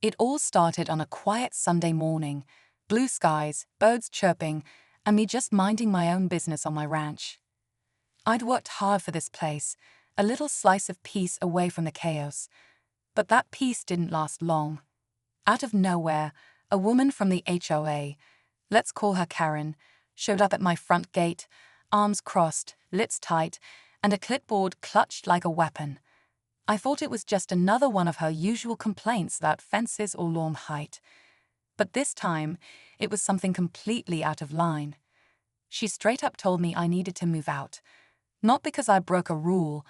It all started on a quiet Sunday morning, blue skies, birds chirping, and me just minding my own business on my ranch. I'd worked hard for this place, a little slice of peace away from the chaos. But that peace didn't last long. Out of nowhere, a woman from the HOA, let's call her Karen, showed up at my front gate, arms crossed, lips tight, and a clipboard clutched like a weapon. I thought it was just another one of her usual complaints about fences or lawn height. But this time, it was something completely out of line. She straight up told me I needed to move out. Not because I broke a rule,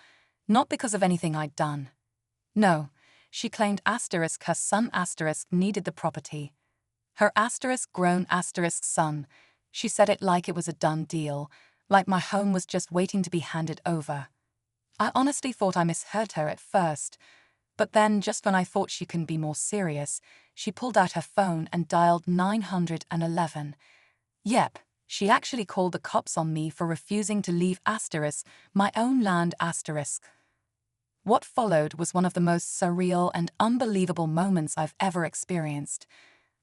not because of anything I'd done. No, she claimed asterisk her son asterisk needed the property. Her asterisk grown asterisk son. She said it like it was a done deal, like my home was just waiting to be handed over. I honestly thought I misheard her at first, but then just when I thought she couldn't be more serious, she pulled out her phone and dialed 911. Yep, she actually called the cops on me for refusing to leave asterisk my own land asterisk. What followed was one of the most surreal and unbelievable moments I've ever experienced.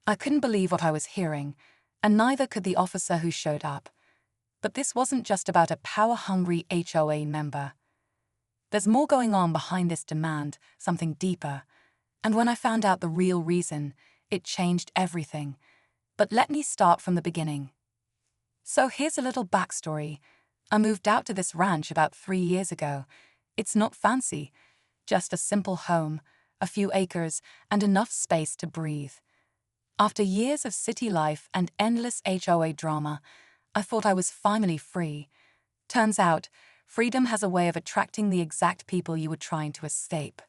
I couldn't believe what I was hearing, and neither could the officer who showed up. But this wasn't just about a power-hungry HOA member. There's more going on behind this demand, something deeper. And when I found out the real reason, it changed everything. But let me start from the beginning. So here's a little backstory. I moved out to this ranch about 3 years ago. It's not fancy, just a simple home, a few acres, and enough space to breathe. After years of city life and endless HOA drama, I thought I was finally free. Turns out, freedom has a way of attracting the exact people you were trying to escape.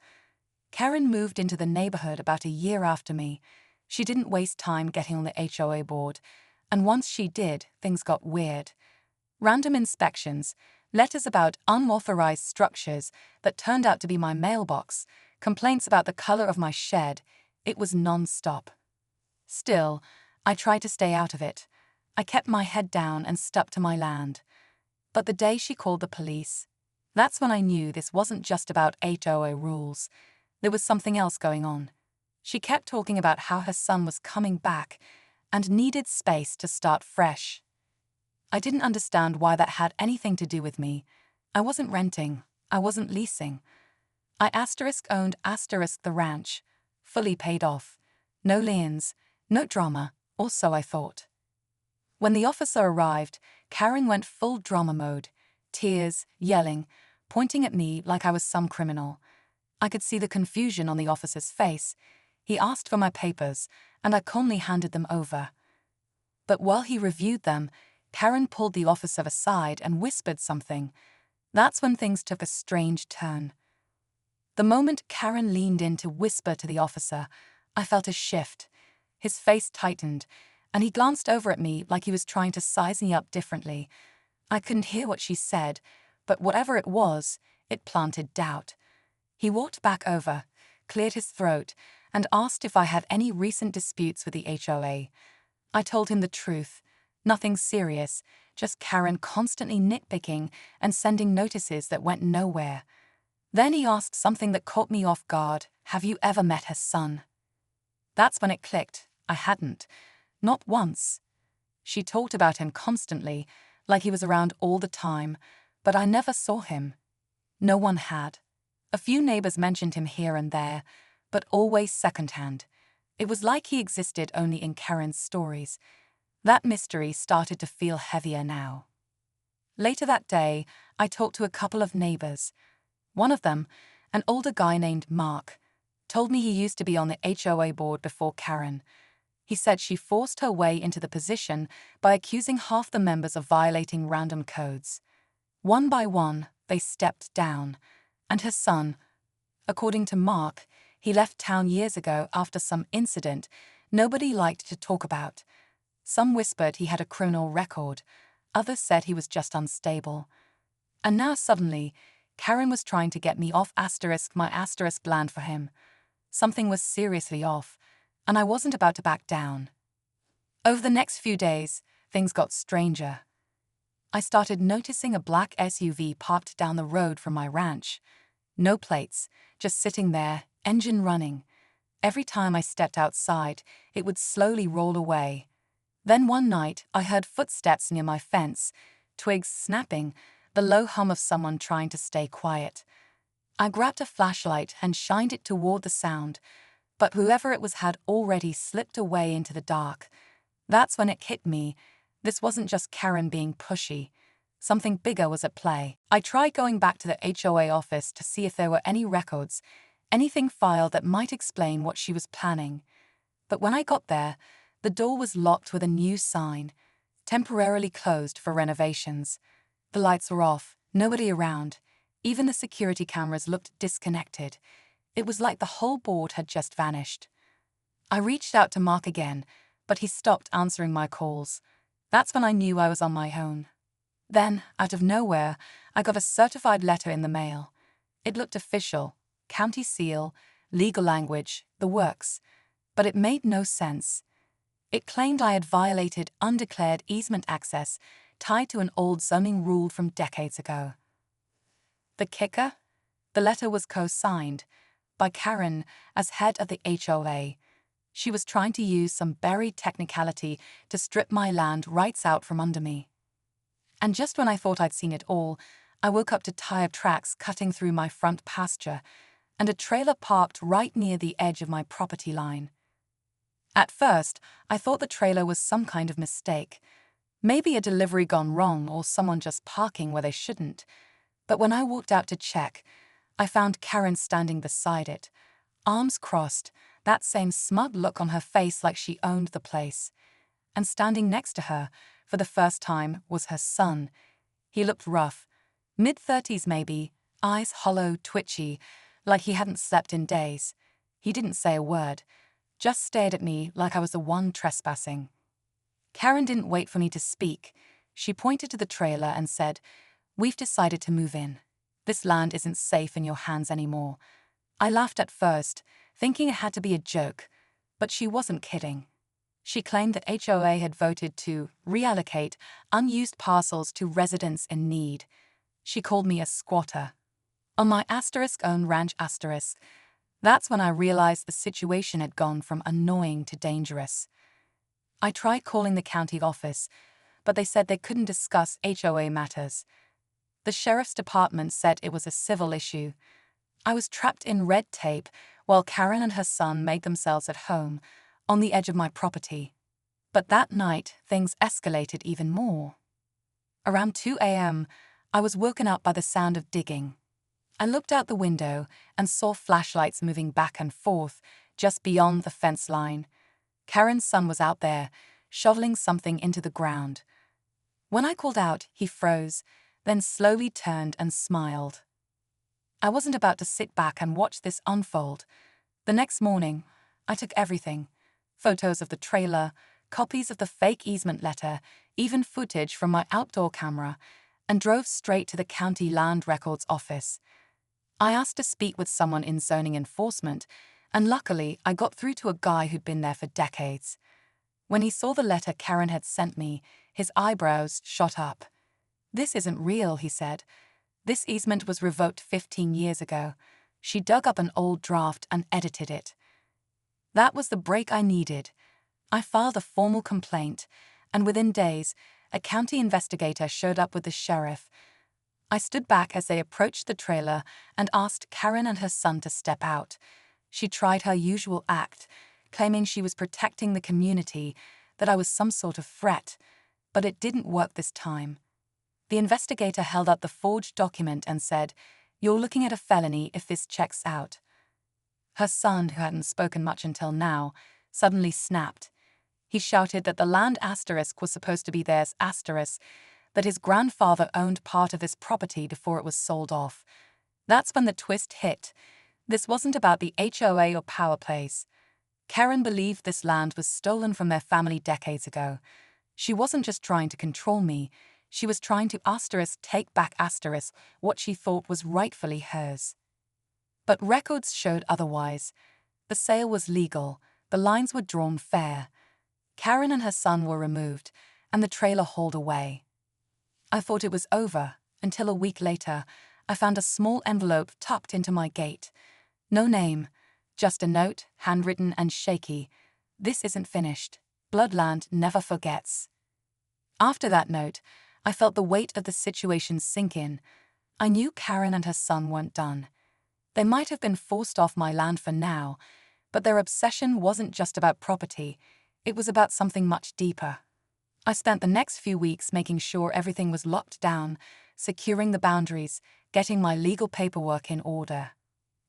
Karen moved into the neighborhood about a year after me. She didn't waste time getting on the HOA board, and once she did, things got weird. Random inspections, letters about unauthorized structures that turned out to be my mailbox, complaints about the color of my shed. It was non-stop. Still, I tried to stay out of it. I kept my head down and stuck to my land. But the day she called the police, that's when I knew this wasn't just about HOA rules. There was something else going on. She kept talking about how her son was coming back and needed space to start fresh. I didn't understand why that had anything to do with me. I wasn't renting. I wasn't leasing. I owned the ranch, fully paid off. No liens, no drama, or so I thought. When the officer arrived, Karen went full drama mode, tears, yelling, pointing at me like I was some criminal. I could see the confusion on the officer's face. He asked for my papers, and I calmly handed them over. But while he reviewed them, Karen pulled the officer aside and whispered something. That's when things took a strange turn. The moment Karen leaned in to whisper to the officer, I felt a shift. His face tightened, and he glanced over at me like he was trying to size me up differently. I couldn't hear what she said, but whatever it was, it planted doubt. He walked back over, cleared his throat, and asked if I had any recent disputes with the HOA. I told him the truth. Nothing serious, just Karen constantly nitpicking and sending notices that went nowhere. Then he asked something that caught me off guard. Have you ever met her son? That's when it clicked. I hadn't. Not once. She talked about him constantly, like he was around all the time, but I never saw him. No one had. A few neighbors mentioned him here and there, but always secondhand. It was like he existed only in Karen's stories. That mystery started to feel heavier now. Later that day, I talked to a couple of neighbors. One of them, an older guy named Mark, told me he used to be on the HOA board before Karen. He said she forced her way into the position by accusing half the members of violating random codes. One by one, they stepped down, and her son, according to Mark, he left town years ago after some incident nobody liked to talk about. Some whispered he had a criminal record, others said he was just unstable. And now suddenly, Karen was trying to get me off my land for him. Something was seriously off, and I wasn't about to back down. Over the next few days, things got stranger. I started noticing a black SUV parked down the road from my ranch. No plates, just sitting there, engine running. Every time I stepped outside, it would slowly roll away. Then one night, I heard footsteps near my fence, twigs snapping, the low hum of someone trying to stay quiet. I grabbed a flashlight and shined it toward the sound, but whoever it was had already slipped away into the dark. That's when it hit me. This wasn't just Karen being pushy. Something bigger was at play. I tried going back to the HOA office to see if there were any records, anything filed that might explain what she was planning. But when I got there, the door was locked with a new sign, temporarily closed for renovations. The lights were off, nobody around. Even the security cameras looked disconnected. It was like the whole board had just vanished. I reached out to Mark again, but he stopped answering my calls. That's when I knew I was on my own. Then, out of nowhere, I got a certified letter in the mail. It looked official, county seal, legal language, the works. But it made no sense. It claimed I had violated undeclared easement access tied to an old zoning rule from decades ago. The kicker? The letter was co-signed by Karen as head of the HOA. She was trying to use some buried technicality to strip my land rights out from under me. And just when I thought I'd seen it all, I woke up to tire tracks cutting through my front pasture and a trailer parked right near the edge of my property line. At first, I thought the trailer was some kind of mistake. Maybe a delivery gone wrong or someone just parking where they shouldn't. But when I walked out to check, I found Karen standing beside it, arms crossed, that same smug look on her face like she owned the place. And standing next to her, for the first time, was her son. He looked rough, mid-30s maybe, eyes hollow, twitchy, like he hadn't slept in days. He didn't say a word, just stared at me like I was the one trespassing. Karen didn't wait for me to speak. She pointed to the trailer and said, "We've decided to move in. This land isn't safe in your hands anymore." I laughed at first, thinking it had to be a joke, but she wasn't kidding. She claimed that HOA had voted to reallocate unused parcels to residents in need. She called me a squatter. On my *own ranch*, that's when I realized the situation had gone from annoying to dangerous. I tried calling the county office, but they said they couldn't discuss HOA matters. The sheriff's department said it was a civil issue. I was trapped in red tape while Karen and her son made themselves at home, on the edge of my property. But that night, things escalated even more. Around 2 a.m., I was woken up by the sound of digging. I looked out the window and saw flashlights moving back and forth just beyond the fence line. Karen's son was out there, shoveling something into the ground. When I called out, he froze, then slowly turned and smiled. I wasn't about to sit back and watch this unfold. The next morning, I took everything: photos of the trailer, copies of the fake easement letter, even footage from my outdoor camera, and drove straight to the county land records office. I asked to speak with someone in zoning enforcement, and luckily I got through to a guy who'd been there for decades. When he saw the letter Karen had sent me, his eyebrows shot up. "This isn't real," he said. "This easement was revoked 15 years ago. She dug up an old draft and edited it." That was the break I needed. I filed a formal complaint, and within days, a county investigator showed up with the sheriff. I stood back as they approached the trailer and asked Karen and her son to step out. She tried her usual act, claiming she was protecting the community, that I was some sort of threat, but it didn't work this time. The investigator held up the forged document and said, "You're looking at a felony if this checks out." Her son, who hadn't spoken much until now, suddenly snapped. He shouted that the land * was supposed to be theirs *, that his grandfather owned part of this property before it was sold off. That's when the twist hit. This wasn't about the HOA or power plays. Karen believed this land was stolen from their family decades ago. She wasn't just trying to control me, she was trying to take back what she thought was rightfully hers. But records showed otherwise. The sale was legal, the lines were drawn fair. Karen and her son were removed, and the trailer hauled away. I thought it was over, until a week later, I found a small envelope tucked into my gate. No name, Just a note, handwritten and shaky. This isn't finished. Bloodland never forgets. After that note, I felt the weight of the situation sink in. I knew Karen and her son weren't done. They might have been forced off my land for now, but their obsession wasn't just about property, it was about something much deeper. I spent the next few weeks making sure everything was locked down, securing the boundaries, getting my legal paperwork in order.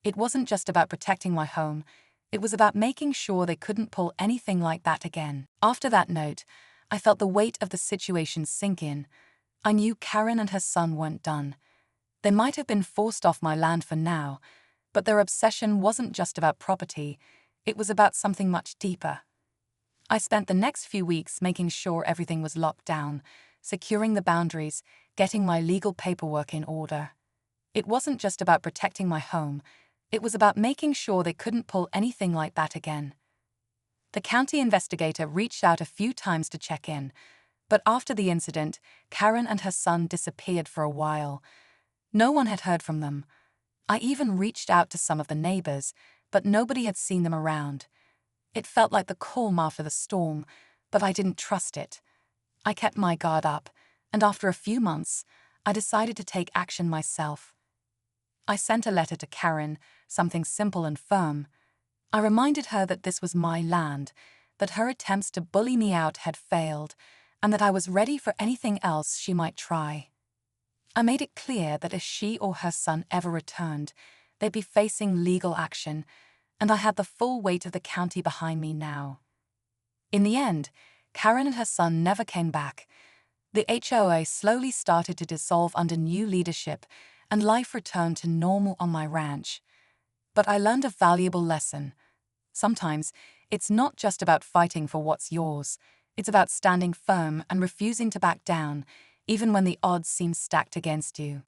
It wasn't just about protecting my home, it was about making sure they couldn't pull anything like that again. After that note, I felt the weight of the situation sink in. I knew Karen and her son weren't done. They might have been forced off my land for now, but their obsession wasn't just about property, it was about something much deeper. I spent the next few weeks making sure everything was locked down, securing the boundaries, getting my legal paperwork in order. It wasn't just about protecting my home, it was about making sure they couldn't pull anything like that again. The county investigator reached out a few times to check in, but after the incident, Karen and her son disappeared for a while. No one had heard from them. I even reached out to some of the neighbors, but nobody had seen them around. It felt like the calm after the storm, but I didn't trust it. I kept my guard up, and after a few months, I decided to take action myself. I sent a letter to Karen, something simple and firm. I reminded her that this was my land, that her attempts to bully me out had failed, and that I was ready for anything else she might try. I made it clear that if she or her son ever returned, they'd be facing legal action, and I had the full weight of the county behind me now. In the end, Karen and her son never came back. The HOA slowly started to dissolve under new leadership, and life returned to normal on my ranch. But I learned a valuable lesson. Sometimes, it's not just about fighting for what's yours. It's about standing firm and refusing to back down, even when the odds seem stacked against you.